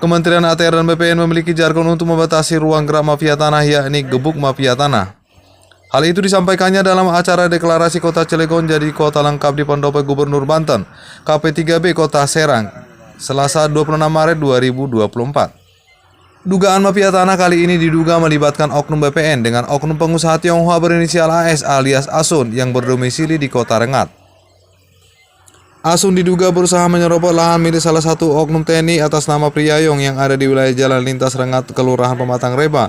Kementerian ATR dan BPN memiliki jargon untuk membatasi ruang gerak mafia tanah, yakni gebuk mafia tanah. Hal itu disampaikannya dalam acara deklarasi Kota Cilegon jadi kota lengkap di Pendopo Gubernur Banten, KP3B Kota Serang, Selasa 26 Maret 2024. Dugaan mafia tanah kali ini diduga melibatkan oknum BPN dengan oknum pengusaha Tionghoa berinisial AS alias Asun yang berdomisili di Kota Rengat. Asun diduga berusaha menyerobot lahan milik salah satu oknum TNI atas nama Priyayong yang ada di wilayah Jalan Lintas Rengat, Kelurahan Pematang Reba,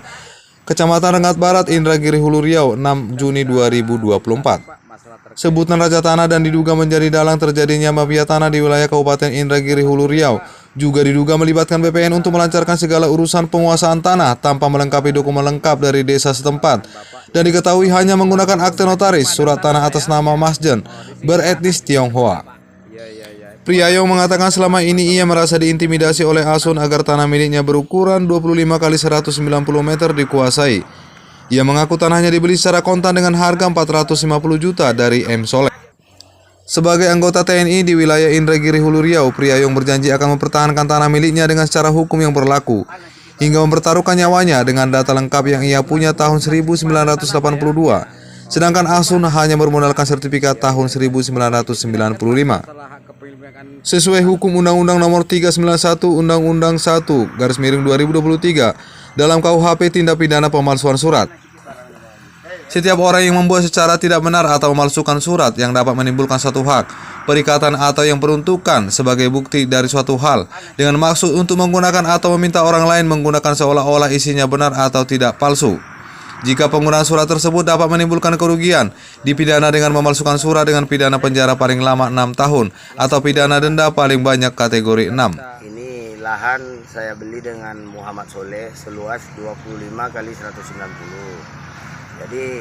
Kecamatan Rengat Barat, Indragiri Hulu Riau, 6 Juni 2024. Sebutan Raja Tanah dan diduga menjadi dalang terjadinya mafia tanah di wilayah Kabupaten Indragiri Hulu Riau. Juga diduga melibatkan BPN untuk melancarkan segala urusan penguasaan tanah tanpa melengkapi dokumen lengkap dari desa setempat. Dan diketahui hanya menggunakan akte notaris, surat tanah atas nama Masjen, beretnis Tionghoa. Priyayong mengatakan selama ini ia merasa diintimidasi oleh Asun agar tanah miliknya berukuran 25 x 190 meter dikuasai. Ia mengaku tanahnya dibeli secara kontan dengan harga 450 juta dari M. Soleh. Sebagai anggota TNI di wilayah Indragiri Hulu Riau, Priyayong berjanji akan mempertahankan tanah miliknya dengan secara hukum yang berlaku, hingga mempertaruhkan nyawanya dengan data lengkap yang ia punya tahun 1982. Sedangkan Asun hanya bermodalkan sertifikat tahun 1995. Sesuai hukum Undang-Undang Nomor 391 Undang-Undang 1/2023 dalam KUHP tindak pidana pemalsuan surat. Setiap orang yang membuat secara tidak benar atau memalsukan surat yang dapat menimbulkan suatu hak, perikatan atau yang peruntukan sebagai bukti dari suatu hal dengan maksud untuk menggunakan atau meminta orang lain menggunakan seolah-olah isinya benar atau tidak palsu. Jika penggunaan surat tersebut dapat menimbulkan kerugian, dipidana dengan memalsukan surat dengan pidana penjara paling lama 6 tahun atau pidana denda paling banyak kategori 6. Ini lahan saya beli dengan Muhammad Soleh seluas 25 x 190. Jadi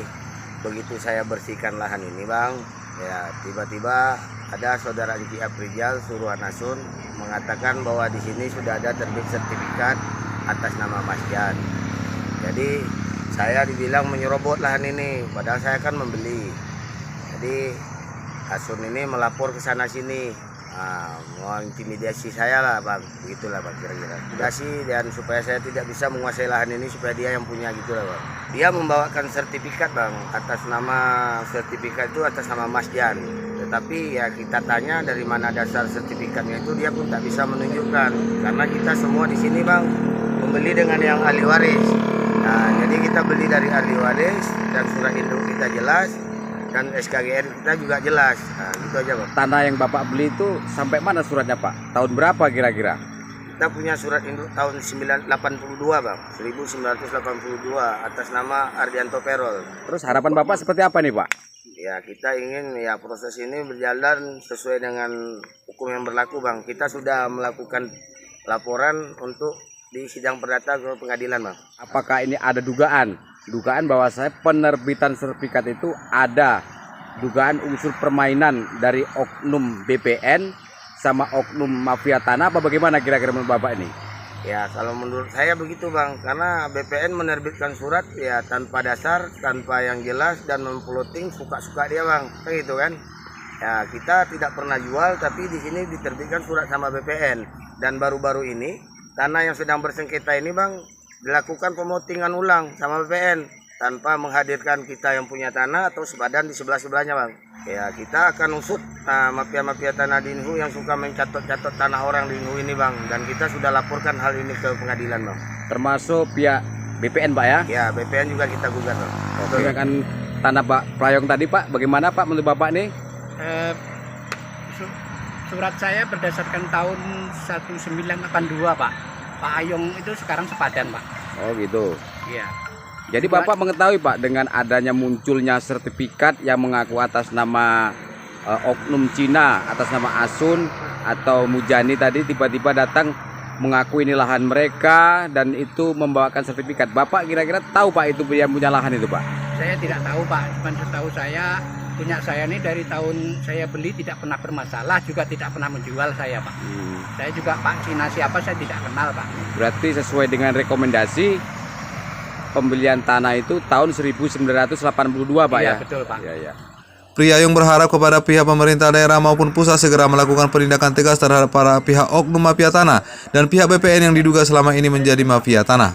begitu saya bersihkan lahan ini bang, ya tiba-tiba ada saudara Rizky Aprijal Suruhan Asun mengatakan bahwa di sini sudah ada terbit sertifikat atas nama Mas Jan. Jadi saya dibilang menyerobot lahan ini, padahal saya kan membeli. Jadi Asun ini melapor ke sana sini, mau intimidasi saya lah bang, begitulah bang kira-kira. Intimidasi dan supaya saya tidak bisa menguasai lahan ini, supaya dia yang punya gitulah bang. Dia membawakan sertifikat bang, atas nama sertifikat itu atas nama Mas Jan. Tetapi ya kita tanya dari mana dasar sertifikatnya itu, dia pun tak bisa menunjukkan. Karena kita semua di sini bang membeli dengan yang ahli waris. Nah, jadi kita beli dari ahli waris dan surat induk kita jelas dan SKGR kita juga jelas. Nah, gitu aja Pak. Tanah yang Bapak beli itu sampai mana suratnya Pak? Tahun berapa kira-kira? Kita punya surat induk tahun 1982 Bang, 1982 atas nama Ardianto Perol. Terus harapan Bapak seperti apa nih Pak? Ya kita ingin ya proses ini berjalan sesuai dengan hukum yang berlaku Bang. Kita sudah melakukan laporan untuk di sidang perdata ke pengadilan bang. Apakah ini ada dugaan bahwa saya penerbitan sertifikat itu ada dugaan unsur permainan dari oknum BPN sama oknum mafia tanah, apa bagaimana kira-kira menurut Bapak ini? Ya kalau menurut saya begitu bang, karena BPN menerbitkan surat ya tanpa dasar, tanpa yang jelas dan memploting suka-suka dia bang, kan gitu kan? Ya kita tidak pernah jual, tapi di sini diterbitkan surat sama BPN dan baru-baru ini tanah yang sedang bersengketa ini bang dilakukan pemotingan ulang sama BPN tanpa menghadirkan kita yang punya tanah atau sebadan di sebelah-sebelahnya bang. Ya kita akan usut mafia-mafia tanah di Inhu yang suka mencatat-catat tanah orang di Inhu ini bang, dan kita sudah laporkan hal ini ke pengadilan bang. Termasuk pihak BPN Pak ya? Ya BPN juga kita gugat bang. Oke, kan tanah Pak Priyayong tadi Pak, bagaimana Pak menurut Bapak nih? Surat saya berdasarkan tahun 1982 Pak. Pak Ayong itu sekarang sepadan Pak. Oh gitu. Iya. Jadi Bapak mengetahui Pak dengan adanya munculnya sertifikat yang mengaku atas nama oknum Cina, atas nama Asun atau Mujani tadi tiba-tiba datang mengaku ini lahan mereka dan itu membawakan sertifikat. Bapak kira-kira tahu Pak itu yang punya lahan itu Pak? Saya tidak tahu Pak, cuma setahu saya punya saya ini dari tahun saya beli tidak pernah bermasalah, juga tidak pernah menjual saya Pak. Saya juga Pak Cina siapa saya tidak kenal Pak. Berarti sesuai dengan rekomendasi pembelian tanah itu tahun 1982 Pak Iya ya? betul Pak. Iya, iya. Priyayong berharap kepada pihak pemerintah daerah maupun pusat segera melakukan penindakan tegas terhadap para pihak oknum mafia tanah dan pihak BPN yang diduga selama ini menjadi mafia tanah.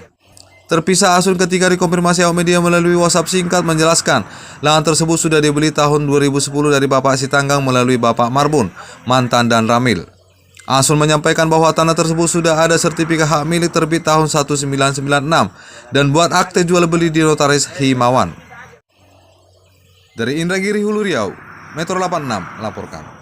Terpisah Asun ketika dikonfirmasi awak media melalui WhatsApp singkat menjelaskan lahan tersebut sudah dibeli tahun 2010 dari Bapak Sitanggang melalui Bapak Marbun, Mantan dan Ramil. Asun menyampaikan bahwa tanah tersebut sudah ada sertifikat hak milik terbit tahun 1996 dan buat akte jual beli di Notaris Himawan. Dari Indragiri Hulu Riau, Metro 86 laporkan.